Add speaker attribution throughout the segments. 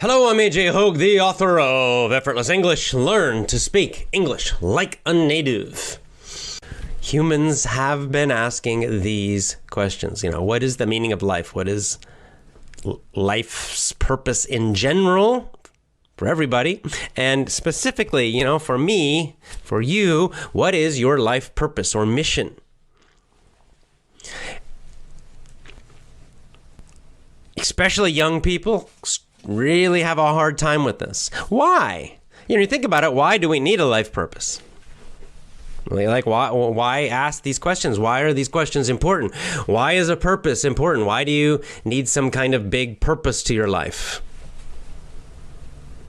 Speaker 1: Hello, I'm AJ Hoge, the author of Effortless English. Learn to speak English like a native. Humans have been asking these questions. What is the meaning of life? What is life's purpose in general for everybody? And specifically, for me, for you, what is your life purpose or mission? Especially young people really have a hard time with this. Why? You think about it, why do we need a life purpose? Why ask these questions? Why are these questions important? Why is a purpose important? Why do you need some kind of big purpose to your life?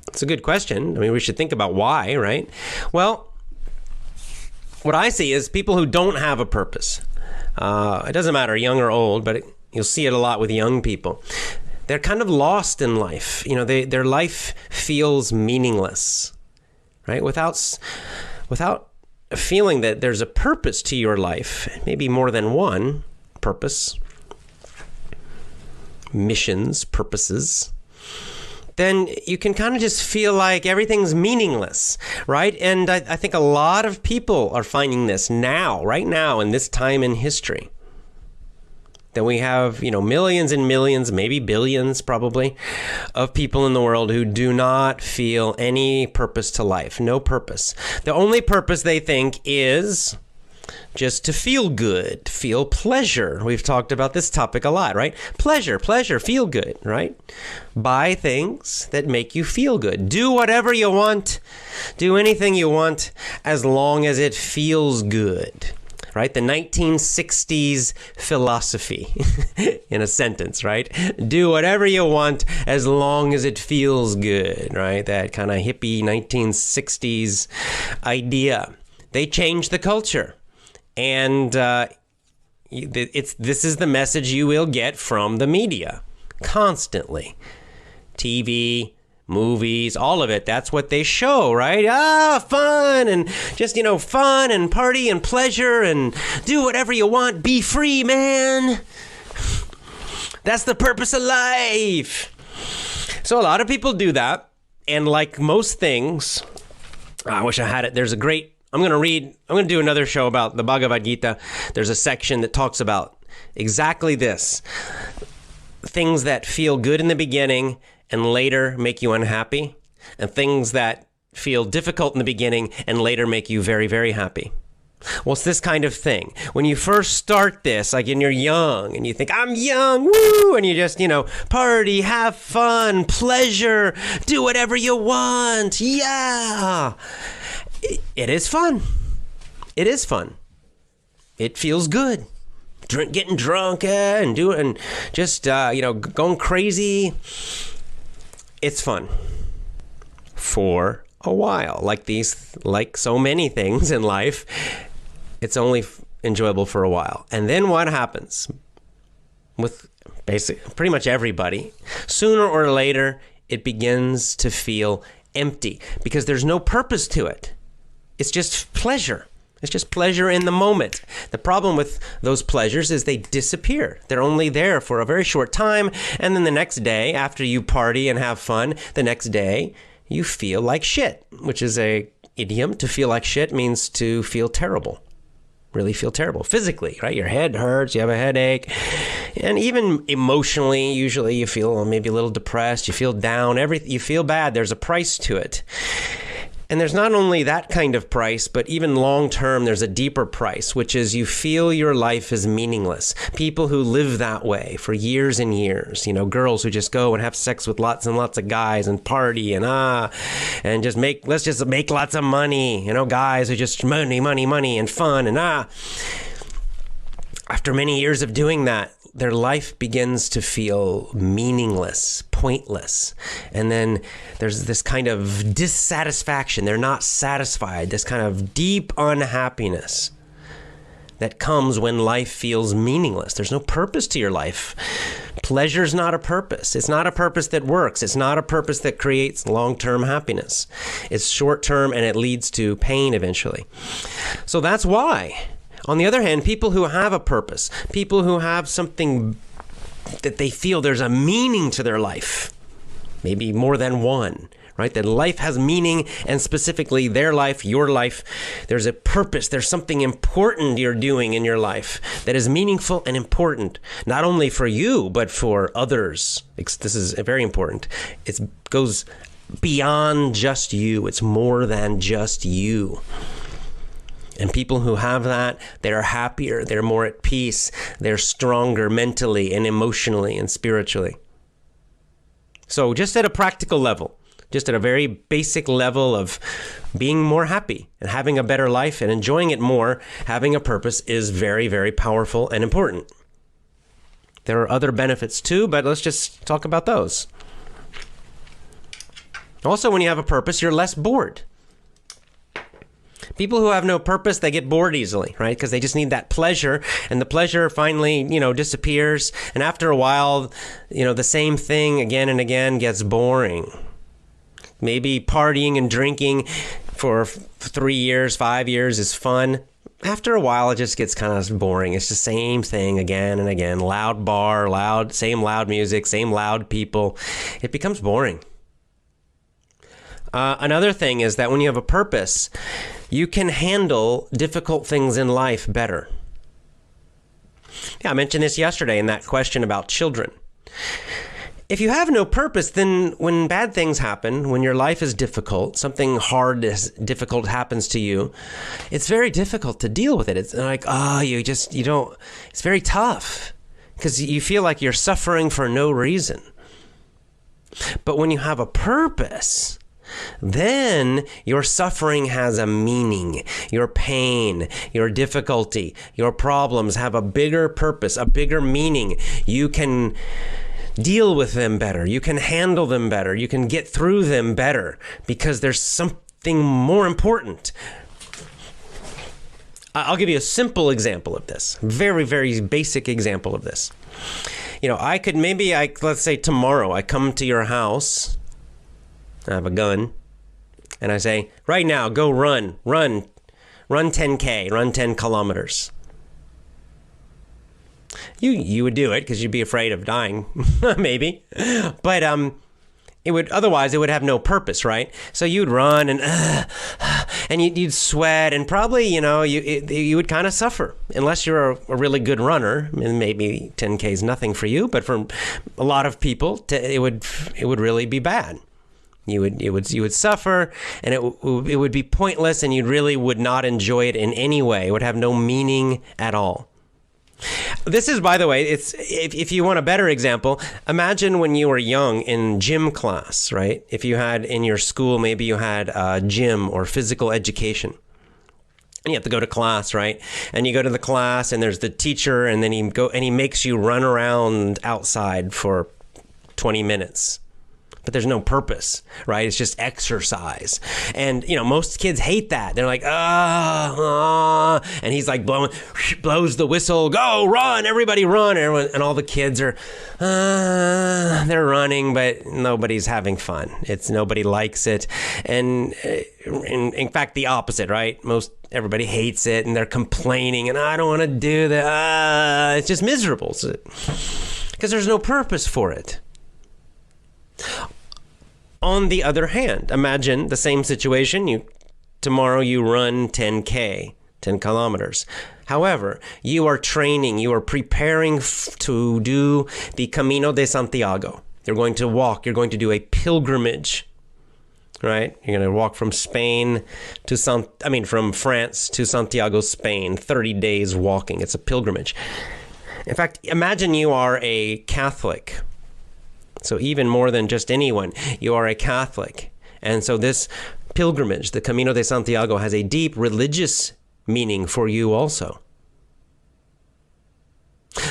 Speaker 1: It's a good question. We should think about why, right? Well, what I see is people who don't have a purpose. It doesn't matter, young or old, but you'll see it a lot with young people. They're kind of lost in life. Their life feels meaningless, right? Without a feeling that there's a purpose to your life, maybe more than one purpose, missions, purposes, then you can kind of just feel like everything's meaningless, right? And I think a lot of people are finding this right now in this time in history. That we have, millions and millions, maybe billions probably, of people in the world who do not feel any purpose to life, no purpose. The only purpose they think is just to feel good, feel pleasure. We've talked about this topic a lot, right? Pleasure, feel good, right? Buy things that make you feel good. Do whatever you want, do anything you want, as long as it feels good. Right? The 1960s philosophy in a sentence, right? Do whatever you want as long as it feels good, right? That kind of hippie 1960s idea. They changed the culture. And this is the message you will get from the media constantly. TV, movies, all of it. That's what they show, right? Fun and just, fun and party and pleasure and do whatever you want. Be free, man. That's the purpose of life. So a lot of people do that. And like most things, I wish I had it. I'm going to do another show about the Bhagavad Gita. There's a section that talks about exactly this. Things that feel good in the beginning and later make you unhappy, and things that feel difficult in the beginning and later make you very, very happy. Well, it's this kind of thing. When you first start this, like when you're young and you think, I'm young, woo, and you just, party, have fun, pleasure, do whatever you want, yeah. It is fun. It is fun. It feels good. Getting drunk and just, going crazy. It's fun for a while. Like so many things in life, it's only enjoyable for a while. And then what happens with pretty much everybody? Sooner or later, it begins to feel empty because there's no purpose to it. It's just pleasure. It's just pleasure in the moment. The problem with those pleasures is they disappear. They're only there for a very short time. And then the next day, after you party and have fun, the next day, you feel like shit, which is a idiom. To feel like shit means to feel terrible. Really feel terrible. Physically, right? Your head hurts, you have a headache. And even emotionally, usually you feel maybe a little depressed, you feel down, you feel bad. There's a price to it. And there's not only that kind of price, but even long term, there's a deeper price, which is you feel your life is meaningless. People who live that way for years and years, girls who just go and have sex with lots and lots of guys and party and let's just make lots of money. Guys who just money and fun and After many years of doing that, their life begins to feel meaningless, pointless. And then there's this kind of dissatisfaction. They're not satisfied, this kind of deep unhappiness that comes when life feels meaningless. There's no purpose to your life. Pleasure's not a purpose. It's not a purpose that works. It's not a purpose that creates long-term happiness. It's short-term and it leads to pain eventually. So that's why. On the other hand, people who have a purpose, people who have something that they feel there's a meaning to their life, maybe more than one, right? That life has meaning, and specifically their life, your life, there's a purpose. There's something important you're doing in your life that is meaningful and important, not only for you, but for others. This is very important. It goes beyond just you. It's more than just you. And people who have that, they're happier, they're more at peace, they're stronger mentally and emotionally and spiritually. So just at a practical level, just at a very basic level of being more happy and having a better life and enjoying it more, having a purpose is very, very powerful and important. There are other benefits too, but let's just talk about those. Also, when you have a purpose, you're less bored. People who have no purpose, they get bored easily, right? Because they just need that pleasure, and the pleasure finally, disappears. And after a while, the same thing again and again gets boring. Maybe partying and drinking for 3 years, 5 years is fun. After a while, it just gets kind of boring. It's the same thing again and again. Loud bar, same loud music, same loud people. It becomes boring. Another thing is that when you have a purpose, you can handle difficult things in life better. Yeah, I mentioned this yesterday in that question about children. If you have no purpose, then when bad things happen, when your life is difficult, something hard, difficult happens to you, it's very difficult to deal with it. It's like, it's very tough because you feel like you're suffering for no reason. But when you have a purpose, then your suffering has a meaning. Your pain, your difficulty, your problems have a bigger purpose, a bigger meaning. You can deal with them better. You can handle them better. You can get through them better because there's something more important. I'll give you a simple example of this. Very, very basic example of this. Let's say tomorrow I come to your house. I have a gun, and I say, right now, go run 10K, run 10 kilometers. You would do it because you'd be afraid of dying, maybe. But it would have no purpose, right? So you'd run and you'd sweat, and probably you would kind of suffer unless you're a really good runner. And maybe 10K is nothing for you, but for a lot of people, it would really be bad. You would suffer, and it would be pointless, and you really would not enjoy it in any way. It would have no meaning at all. This is, by the way, if you want a better example, imagine when you were young in gym class, right? If you had in your school, maybe you had gym or physical education. And you have to go to class, right? And you go to the class, and there's the teacher, and then he makes you run around outside for 20 minutes. But there's no purpose, right? It's just exercise. And, most kids hate that. They're like, and he's like blows the whistle, go, run, everybody run. And all the kids are, they're running, but nobody's having fun. Nobody likes it. And in fact, the opposite, right? Everybody hates it, and they're complaining, and I don't want to do that. It's just miserable because there's no purpose for it. On the other hand, imagine the same situation. Tomorrow you run 10K, 10 kilometers. However, you are training, you are preparing to do the Camino de Santiago. You're going to walk, you're going to do a pilgrimage, right? You're going to walk from from France to Santiago, Spain, 30 days walking. It's a pilgrimage. In fact, imagine you are a Catholic. So even more than just anyone, you are a Catholic. And so this pilgrimage, the Camino de Santiago, has a deep religious meaning for you also.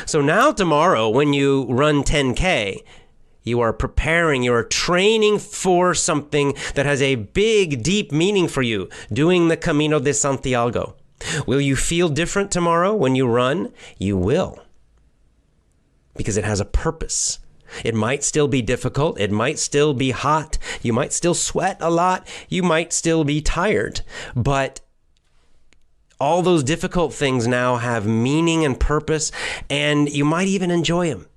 Speaker 1: So now tomorrow, when you run 10K, you are preparing, you are training for something that has a big, deep meaning for you, doing the Camino de Santiago. Will you feel different tomorrow when you run? You will, because it has a purpose. It might still be difficult. It might still be hot. You might still sweat a lot. You might still be tired. But all those difficult things now have meaning and purpose, and you might even enjoy them.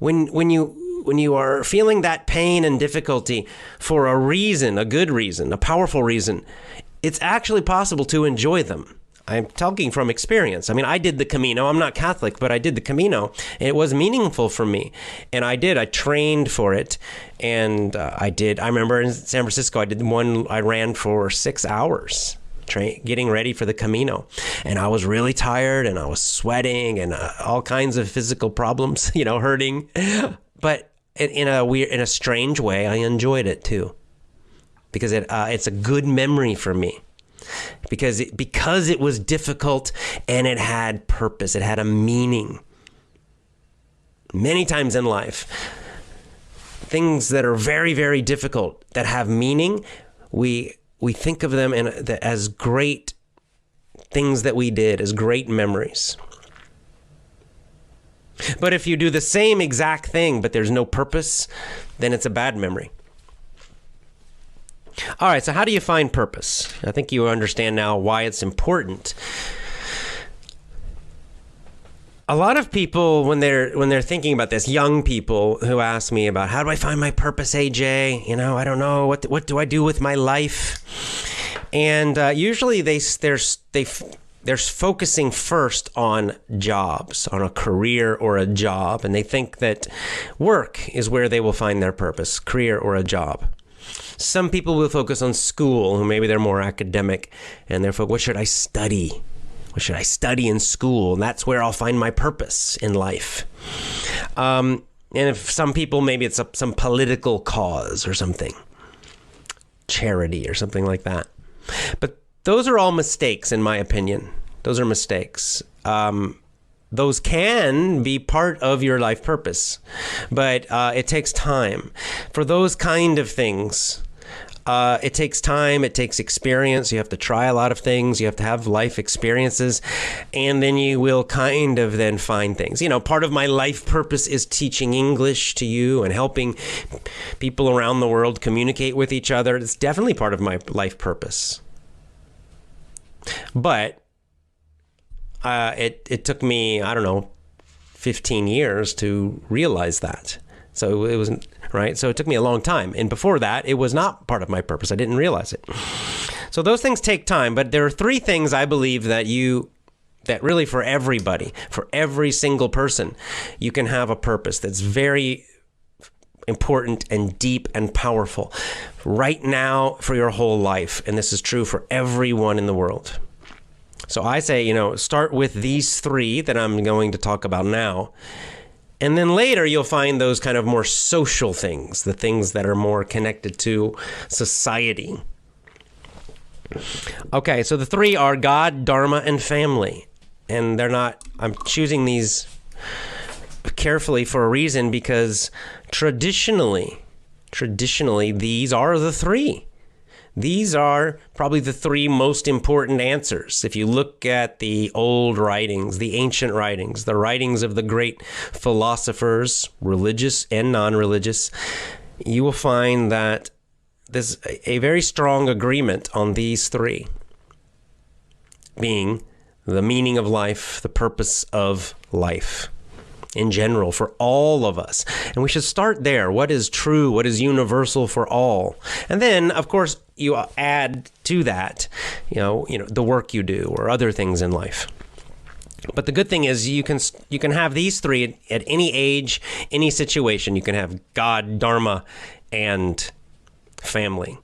Speaker 1: When you you are feeling that pain and difficulty for a reason, a good reason, a powerful reason, it's actually possible to enjoy them. I'm talking from experience. I mean, I did the Camino. I'm not Catholic, but I did the Camino, and it was meaningful for me. And I trained for it, and I remember in San Francisco, I ran for 6 hours, getting ready for the Camino. And I was really tired, and I was sweating, and all kinds of physical problems, hurting. But in a strange way, I enjoyed it too, because it's a good memory for me. Because it was difficult and it had purpose, it had a meaning. Many times in life, things that are very, very difficult, that have meaning, we think of them as great things that we did, as great memories. But if you do the same exact thing, but there's no purpose, then it's a bad memory. All right, so how do you find purpose? I think you understand now why it's important. A lot of people, when they're thinking about this, young people who ask me about how do I find my purpose, AJ? I don't know, what do I do with my life? And usually they're focusing first on jobs, on a career or a job, and they think that work is where they will find their purpose, career or a job. Some people will focus on school, who maybe they're more academic, and they're focused, what should I study? What should I study in school? And that's where I'll find my purpose in life. And if some people, maybe it's some political cause or something, charity or something like that. But those are all mistakes, in my opinion. Those are mistakes. Those can be part of your life purpose, but it takes time. For those kind of things, it takes time, it takes experience. You have to try a lot of things. You have to have life experiences, and then you will kind of then find things. Part of my life purpose is teaching English to you and helping people around the world communicate with each other. It's definitely part of my life purpose. But it took me, 15 years to realize that. So it wasn't right. So it took me a long time. And before that, it was not part of my purpose. I didn't realize it. So those things take time. But there are 3 things I believe that really for everybody, for every single person, you can have a purpose that's very important and deep and powerful right now for your whole life. And this is true for everyone in the world. So I say, start with these 3 that I'm going to talk about now. And then later you'll find those kind of more social things, the things that are more connected to society. Okay, so the 3 are God, Dharma, and family. And I'm choosing these carefully for a reason, because traditionally, these are the 3. These are probably the 3 most important answers. If you look at the old writings, the ancient writings, the writings of the great philosophers, religious and non-religious, you will find that there's a very strong agreement on these 3, being the meaning of life, the purpose of life in general for all of us. And we should start there. What is true? What is universal for all? And then, of course, you add to that, the work you do or other things in life. But the good thing is you can have these 3 at any age, any situation. You can have God, Dharma, and family.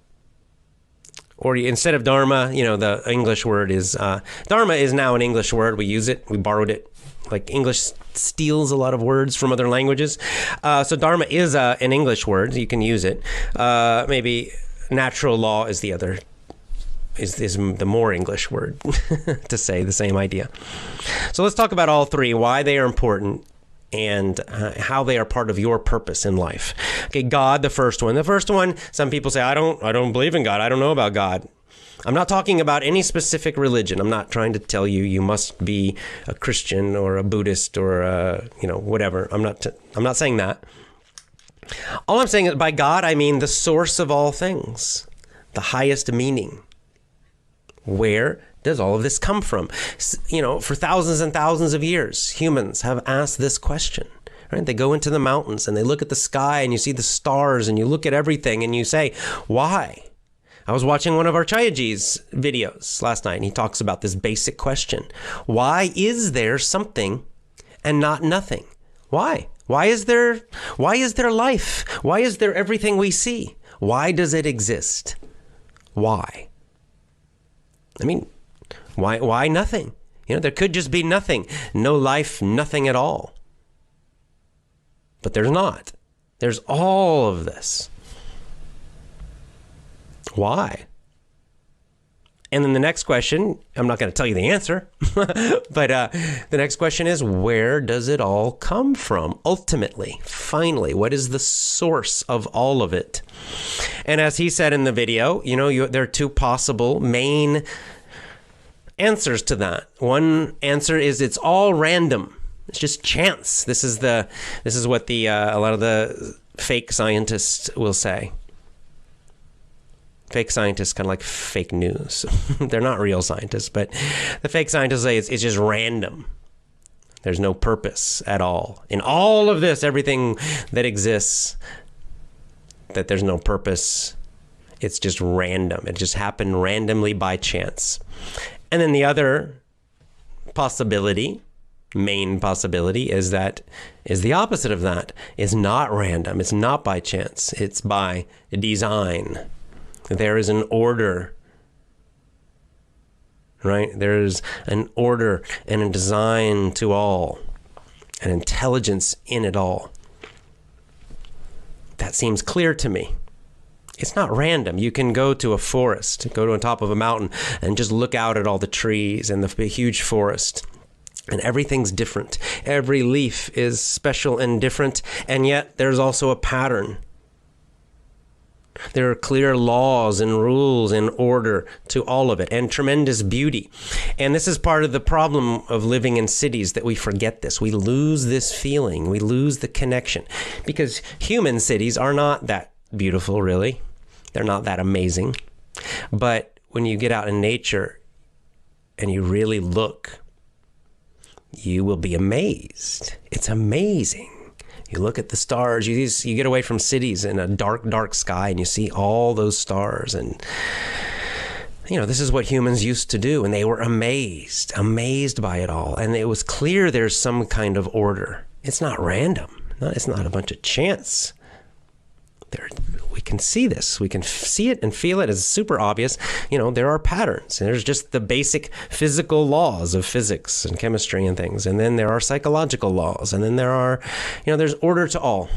Speaker 1: Or instead of Dharma, the English word is, Dharma is now an English word. We use it. We borrowed it. Like English steals a lot of words from other languages. So Dharma is an English word. You can use it. Maybe natural law is the other, is the more English word to say the same idea. So let's talk about all 3, why they are important, and how they are part of your purpose in life. Okay, God, the first one. The first one, some people say, I don't believe in God. I don't know about God. I'm not talking about any specific religion. I'm not trying to tell you must be a Christian or a Buddhist or whatever. I'm not saying that. All I'm saying is by God, I mean the source of all things, the highest meaning. Where does all of this come from? For thousands and thousands of years, humans have asked this question. Right? They go into the mountains and they look at the sky and you see the stars and you look at everything and you say, why? I was watching one of our Chayaji's videos last night and he talks about this basic question. Why is there something and not nothing? Why? Why is there life? Why is there everything we see? Why does it exist? Why? I mean, why nothing? There could just be nothing. No life, nothing at all. But there's not. There's all of this. Why? And then the next question, I'm not going to tell you the answer, but the next question is, where does it all come from? Ultimately, finally, what is the source of all of it? And as he said in the video, there are two possible main answers to that. One answer is it's all random. It's just chance. This is what a lot of the fake scientists will say. Fake scientists, kind of like fake news. They're not real scientists, but the fake scientists say it's just random. There's no purpose at all. In all of this, everything that exists, that there's no purpose, it's just random. It just happened randomly by chance. And then the other possibility, main possibility, is the opposite of that. It's not random. It's not by chance. It's by design. There is an order, right? There's an order and a design to all, an intelligence in it all. That seems clear to me. It's not random. You can go to a forest, go to the top of a mountain and just look out at all the trees and the huge forest. And everything's different. Every leaf is special and different, and yet there's also a pattern. There are clear laws and rules and order to all of it, and tremendous beauty. And this is part of the problem of living in cities, that we forget this. We lose this feeling. We lose the connection. Because human cities are not that beautiful, really. They're not that amazing. But when you get out in nature and you really look, you will be amazed. It's amazing. You look at the stars, you get away from cities in a dark, dark sky, and you see all those stars. And, this is what humans used to do. And they were amazed by it all. And it was clear there's some kind of order. It's not random. It's not a bunch of chance. We can see this. We can see it and feel it. It's super obvious. There are patterns. And there's just the basic physical laws of physics and chemistry and things. And then there are psychological laws. And then there's order to all.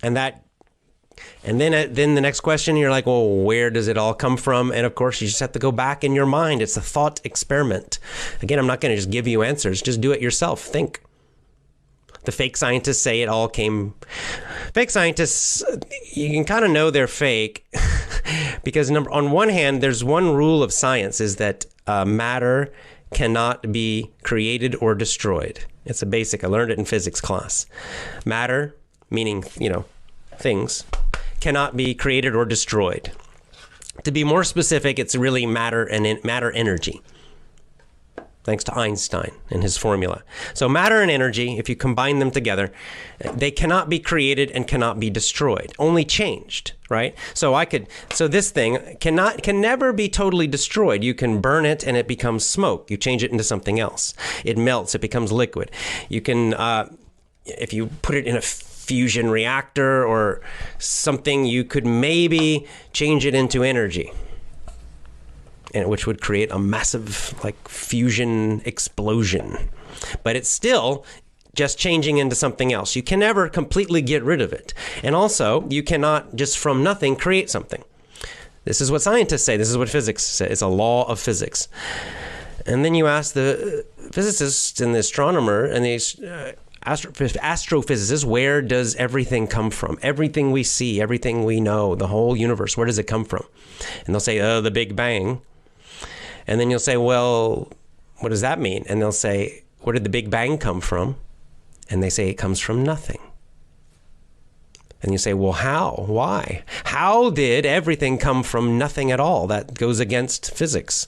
Speaker 1: And then the next question, you're like, well, where does it all come from? And of course, you just have to go back in your mind. It's a thought experiment. Again, I'm not going to just give you answers. Just do it yourself. Think. The fake scientists say it all came. Fake scientists, you can kind of know they're fake because on one hand, there's one rule of science is that matter cannot be created or destroyed. It's a basic. I learned it in physics class. Matter, meaning, things, cannot be created or destroyed. To be more specific, it's really matter and matter energy. Thanks to Einstein and his formula. So matter and energy, if you combine them together, they cannot be created and cannot be destroyed, only changed, right? So this thing can never be totally destroyed. You can burn it and it becomes smoke. You change it into something else. It melts, it becomes liquid. You can, if you put it in a fusion reactor or something, you could maybe change it into energy. And which would create a massive fusion explosion. But it's still just changing into something else. You can never completely get rid of it. And also, you cannot just from nothing create something. This is what scientists say. This is what physics says. It's a law of physics. And then you ask the physicist and the astronomer and the astrophysicist, where does everything come from? Everything we see, everything we know, the whole universe, where does it come from? And they'll say, the Big Bang. And then you'll say, well, what does that mean? And they'll say, where did the Big Bang come from? And they say it comes from nothing. And you say, well, how? Why? How did everything come from nothing at all? That goes against physics.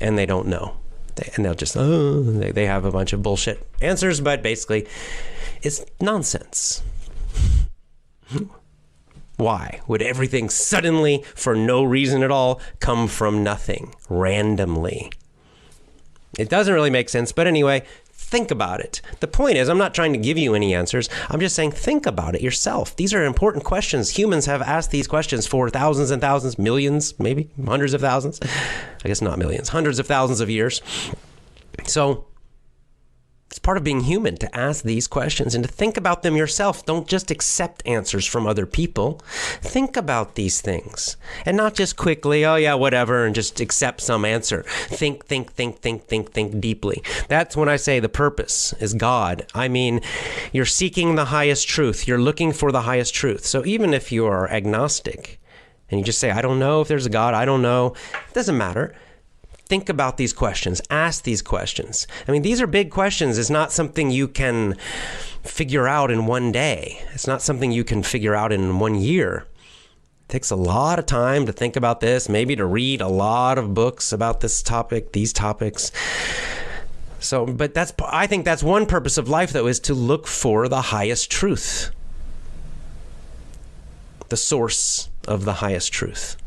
Speaker 1: And they don't know. And they'll just, they have a bunch of bullshit answers. But basically, nonsense. Why would everything suddenly, for no reason at all, come from nothing, randomly? It doesn't really make sense, but anyway, think about it. The point is, I'm not trying to give you any answers. I'm just saying, think about it yourself. These are important questions. Humans have asked these questions for thousands and thousands, millions, maybe hundreds of thousands. I guess not millions, hundreds of thousands of years. So it's part of being human to ask these questions and to think about them yourself. Don't just accept answers from other people. Think about these things and not just quickly, oh yeah, whatever, and just accept some answer. Think deeply. That's when I say the purpose is God. I mean, you're seeking the highest truth. You're looking for the highest truth. So even if you are agnostic and you just say, I don't know if there's a God, I don't know, it doesn't matter. Think about these questions. Ask these questions. I mean, these are big questions. It's not something you can figure out in one day. It's not something you can figure out in 1 year. It takes a lot of time to think about this, maybe to read a lot of books about this topic, these topics. So, but I think that's one purpose of life, though, is to look for the highest truth, the source of the highest truth.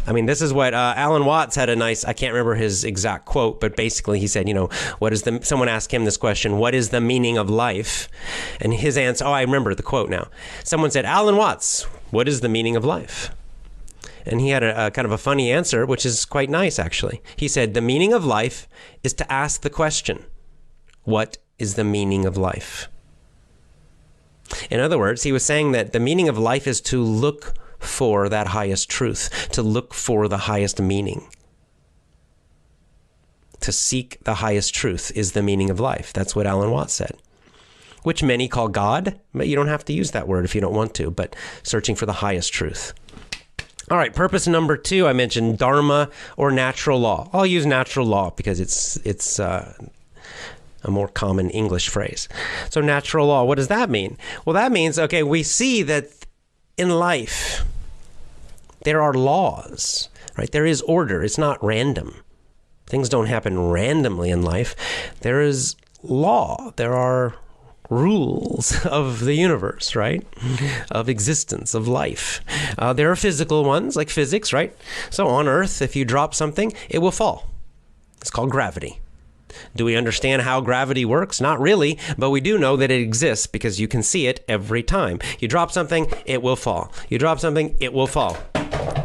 Speaker 1: I mean, this is what Alan Watts had a nice, I can't remember his exact quote, but basically he said, someone asked him this question, what is the meaning of life? And his answer, I remember the quote now. Someone said, Alan Watts, what is the meaning of life? And he had a kind of a funny answer, which is quite nice, actually. He said, the meaning of life is to ask the question, what is the meaning of life? In other words, he was saying that the meaning of life is to look for that highest truth, to look for the highest meaning. To seek the highest truth is the meaning of life. That's what Alan Watts said, which many call God, but you don't have to use that word if you don't want to, but searching for the highest truth. All right, purpose number 2, I mentioned dharma or natural law. I'll use natural law because it's a more common English phrase. So natural law, what does that mean? Well, that means, okay, we see that in life, there are laws, right? There is order. It's not random. Things don't happen randomly in life. There is law. There are rules of the universe, right? Of existence, of life. There are physical ones, like physics, right? So on Earth, if you drop something, it will fall. It's called gravity. Do we understand how gravity works? Not really, but we do know that it exists because you can see it every time. You drop something, it will fall. You drop something, it will fall.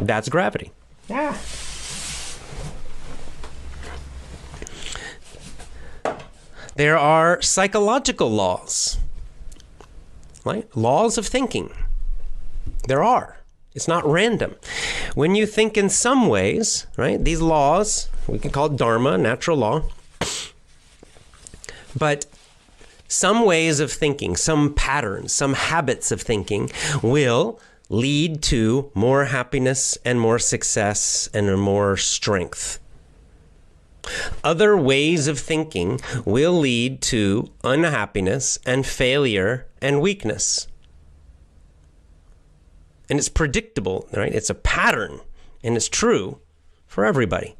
Speaker 1: That's gravity. Yeah. There are psychological laws, right? Laws of thinking. There are. It's not random. When you think in some ways, right, these laws, we can call it dharma, natural law, but some ways of thinking, some patterns, some habits of thinking will lead to more happiness and more success and more strength. Other ways of thinking will lead to unhappiness and failure and weakness. And it's predictable, right? It's a pattern, and it's true for everybody.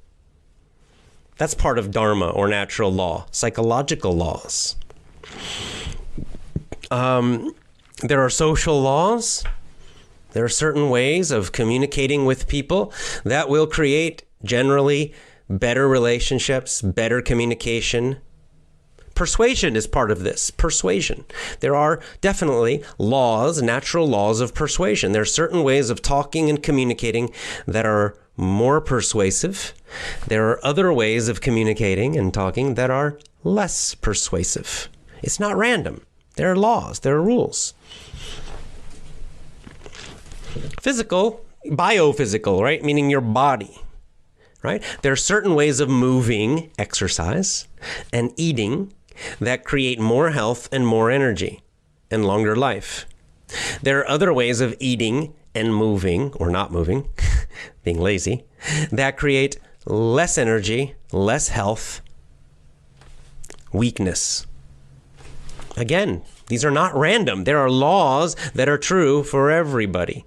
Speaker 1: That's part of dharma or natural law, psychological laws. There are social laws. There are certain ways of communicating with people that will create generally better relationships, better communication. Persuasion is part of this. Persuasion. There are definitely laws, natural laws of persuasion. There are certain ways of talking and communicating that are more persuasive. There are other ways of communicating and talking that are less persuasive. It's not random. There are laws. There are rules. Physical, biophysical, right? Meaning your body, right? There are certain ways of moving, exercise, and eating that create more health and more energy and longer life. There are other ways of eating and moving, or not moving, being lazy, that create less energy, less health, weakness. Again, these are not random. There are laws that are true for everybody.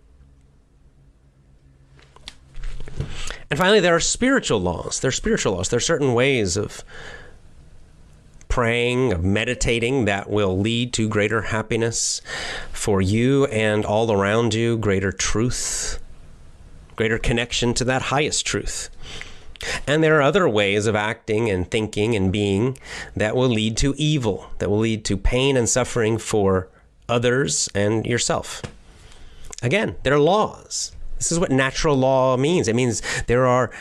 Speaker 1: And finally, there are spiritual laws. There are spiritual laws. There are certain ways of praying, of meditating that will lead to greater happiness for you and all around you, greater truth, greater connection to that highest truth. And there are other ways of acting and thinking and being that will lead to evil, that will lead to pain and suffering for others and yourself. Again, they're laws. This is what natural law means. It means there are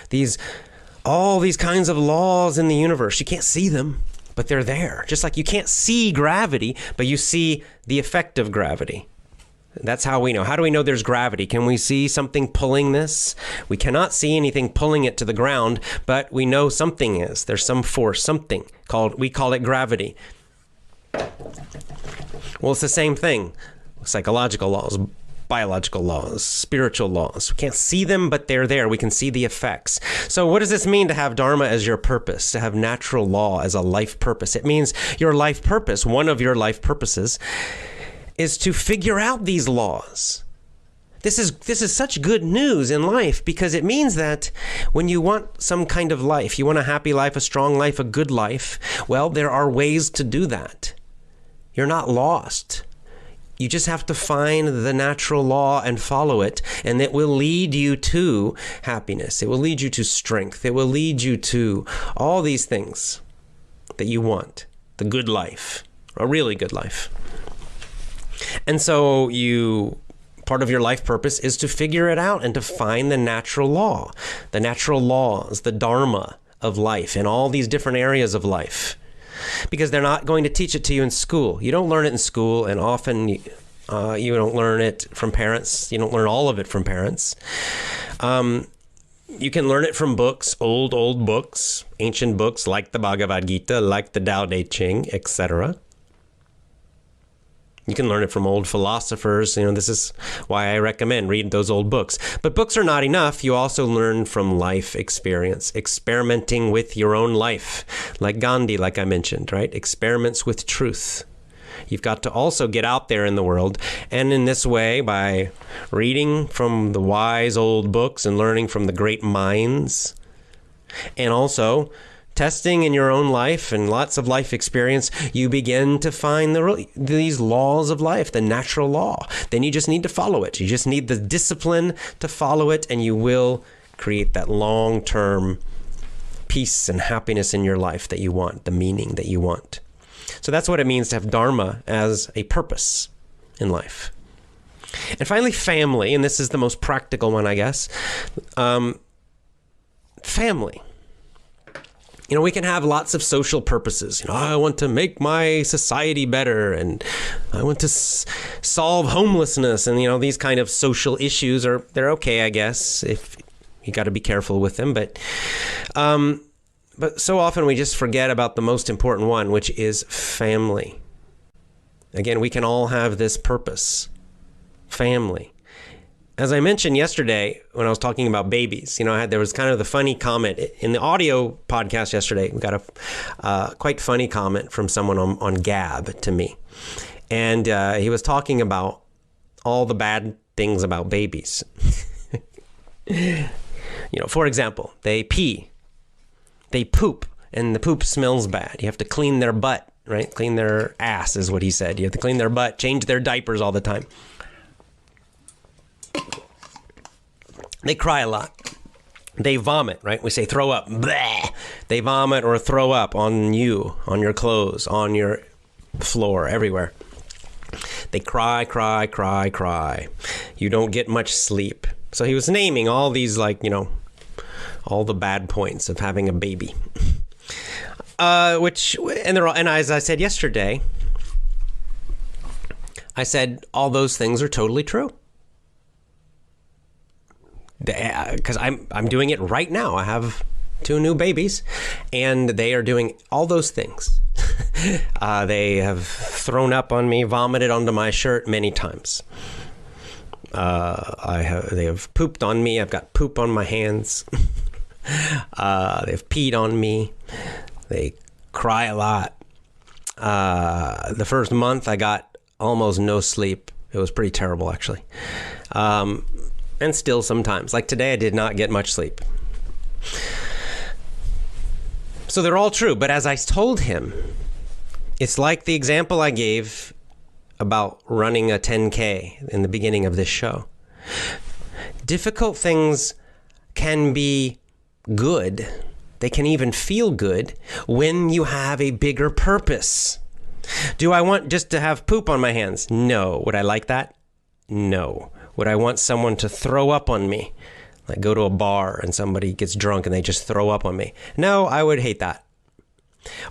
Speaker 1: all these kinds of laws in the universe. You can't see them, but they're there. Just like you can't see gravity, but you see the effect of gravity. That's how we know. How do we know there's gravity? Can we see something pulling this? We cannot see anything pulling it to the ground, but we know something is. There's some force, something we call it gravity. Well, it's the same thing. Psychological laws, biological laws, spiritual laws. We can't see them, but they're there. We can see the effects. So what does this mean to have Dharma as your purpose, to have natural law as a life purpose? It means your life purpose, one of your life purposes, is to figure out these laws. This is such good news in life, because it means that when you want some kind of life, you want a happy life, a strong life, a good life, well, there are ways to do that. You're not lost. You just have to find the natural law and follow it, and it will lead you to happiness. It will lead you to strength. It will lead you to all these things that you want, the good life, a really good life. And so part of your life purpose is to figure it out and to find the natural law, the natural laws, the Dharma of life in all these different areas of life. Because they're not going to teach it to you in school. You don't learn it in school, and often you don't learn it from parents. You don't learn all of it from parents. You can learn it from books, old books, ancient books like the Bhagavad Gita, like the Tao Te Ching, etc. You can learn it from old philosophers. This is why I recommend reading those old books. But books are not enough. You also learn from life experience, experimenting with your own life, like Gandhi, like I mentioned, right? Experiments with truth. You've got to also get out there in the world. And in this way, by reading from the wise old books and learning from the great minds, and also testing in your own life and lots of life experience, you begin to find these laws of life, the natural law. Then you just need to follow it. You just need the discipline to follow it, and you will create that long-term peace and happiness in your life that you want, the meaning that you want. So that's what it means to have Dharma as a purpose in life. And finally, family, and this is the most practical one, I guess. Family. We can have lots of social purposes. I want to make my society better, and I want to solve homelessness, and these kind of social issues they're okay, I guess, if you got to be careful with them. But so often we just forget about the most important one, which is family. Again, we can all have this purpose, family. As I mentioned yesterday when I was talking about babies, there was kind of the funny comment in the audio podcast yesterday. We got a quite funny comment from someone on Gab to me. And he was talking about all the bad things about babies. For example, they pee, they poop, and the poop smells bad. You have to clean their butt, right? Clean their ass is what he said. You have to clean their butt, change their diapers all the time. They cry a lot. They vomit, right? We say throw up. Bleh. They vomit or throw up on you, on your clothes, on your floor, everywhere. They cry. You don't get much sleep. So he was naming all these, all the bad points of having a baby. And as I said yesterday, I said all those things are totally true. Because I'm doing it right now. I have 2 new babies, and they are doing all those things. They have thrown up on me, vomited onto my shirt many times. They have pooped on me. I've got poop on my hands. They've peed on me. They cry a lot. The first month I got almost no sleep. It was pretty terrible, actually. And still sometimes. Like today, I did not get much sleep. So they're all true. But as I told him, It's like the example I gave about running a 10K in the beginning of this show. Difficult things can be good. They can even feel good when you have a bigger purpose. Do I want just to have poop on my hands? No. Would I like that? No. Would I want someone to throw up on me? Like go to a bar and somebody gets drunk and they just throw up on me? No, I would hate that.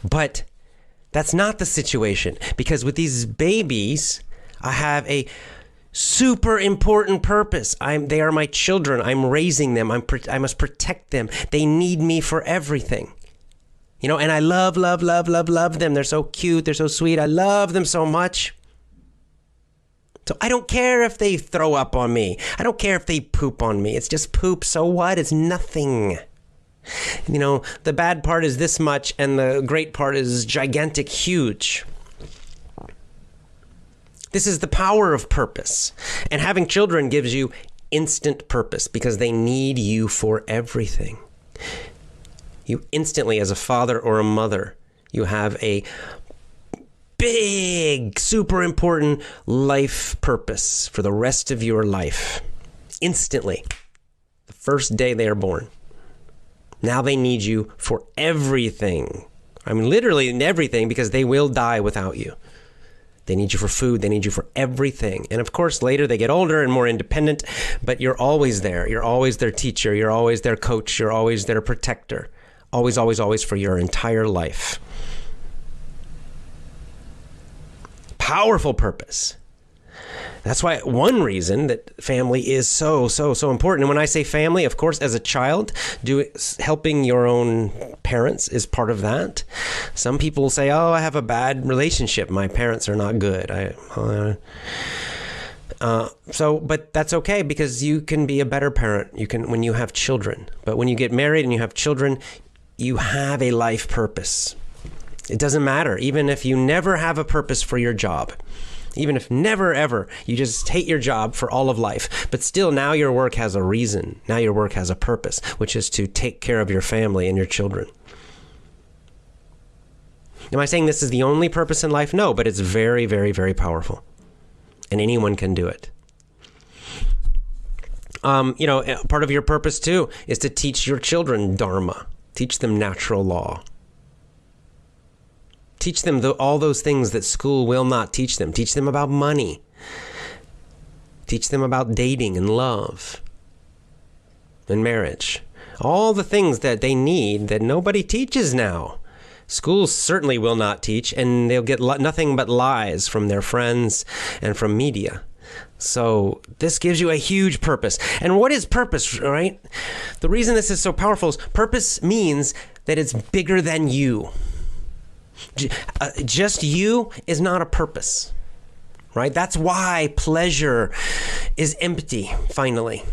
Speaker 1: But that's not the situation, because with these babies, I have a super important purpose. They are my children. I'm raising them. I must protect them. They need me for everything. And I love them. They're so cute. They're so sweet. I love them so much. So I don't care if they throw up on me. I don't care if they poop on me. It's just poop. So what? It's nothing. The bad part is this much and the great part is gigantic, huge. This is the power of purpose. And having children gives you instant purpose because they need you for everything. You instantly, as a father or a mother, you have a big, super important life purpose for the rest of your life. Instantly. The first day they are born. Now they need you for everything. I mean, literally in everything, because they will die without you. They need you for food. They need you for everything. And of course, later they get older and more independent, but you're always there. You're always their teacher. You're always their coach. You're always their protector. Always, always, always for your entire life. Powerful purpose. That's why one reason that family is so important. And when I say family, of course, as a child, helping your own parents is part of that. Some people say, "Oh, I have a bad relationship. My parents are not good." But that's okay, because you can be a better parent. You can when you have children. But when you get married and you have children, you have a life purpose. It doesn't matter, even if you never have a purpose for your job. Even if never, ever, you just hate your job for all of life. But still, now your work has a reason. Now your work has a purpose, which is to take care of your family and your children. Am I saying this is the only purpose in life? No, but it's very, very, very powerful. And anyone can do it. Part of your purpose, too, is to teach your children Dharma. Teach them natural law. Teach them all those things that school will not teach them. Teach them about money. Teach them about dating and love and marriage. All the things that they need that nobody teaches now. Schools certainly will not teach, and they'll get nothing but lies from their friends and from media. So this gives you a huge purpose. And what is purpose, right? The reason this is so powerful is purpose means that it's bigger than you. Just you is not a purpose, right? That's why pleasure is empty, finally.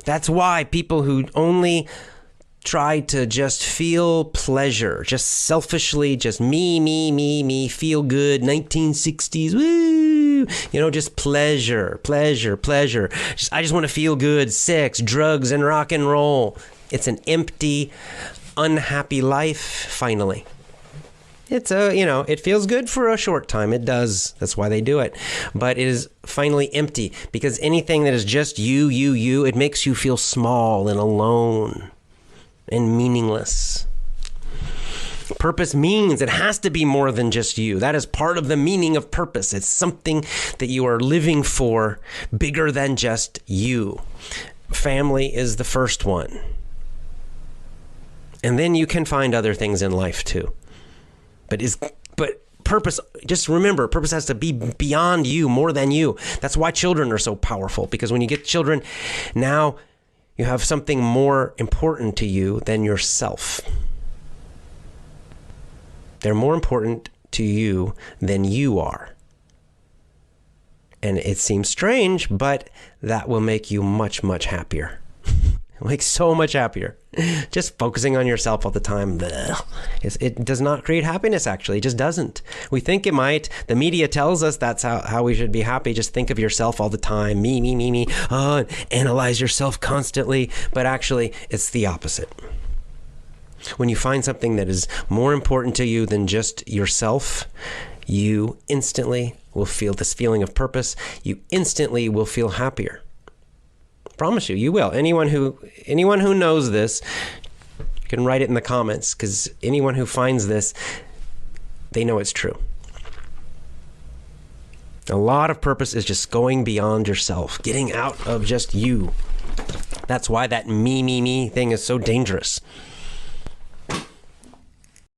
Speaker 1: That's why people who only try to just feel pleasure, just selfishly, just me, feel good, 1960s, woo, just pleasure. I just want to feel good, sex, drugs, and rock and roll. It's an empty, unhappy life, finally. It's it feels good for a short time. It does. That's why they do it. But it is finally empty, because anything that is just you, it makes you feel small and alone and meaningless. Purpose means it has to be more than just you. That is part of the meaning of purpose. It's something that you are living for, bigger than just you. Family is the first one. And then you can find other things in life too. But purpose, just remember, purpose has to be beyond you, more than you. That's why children are so powerful, because when you get children, now you have something more important to you than yourself. They're more important to you than you are. And it seems strange, but that will make you much, much happier. Like so much happier. Just focusing on yourself all the time, it does not create happiness, actually. It just doesn't. We think it might. The media tells us that's how we should be happy. Just think of yourself all the time. Me. Analyze yourself constantly. But actually, it's the opposite. When you find something that is more important to you than just yourself, you instantly will feel this feeling of purpose. You instantly will feel happier. Promise you, you will. Anyone who knows this, you can write it in the comments, because anyone who finds this, they know it's true. A lot of purpose is just going beyond yourself, getting out of just you. That's why that me thing is so dangerous.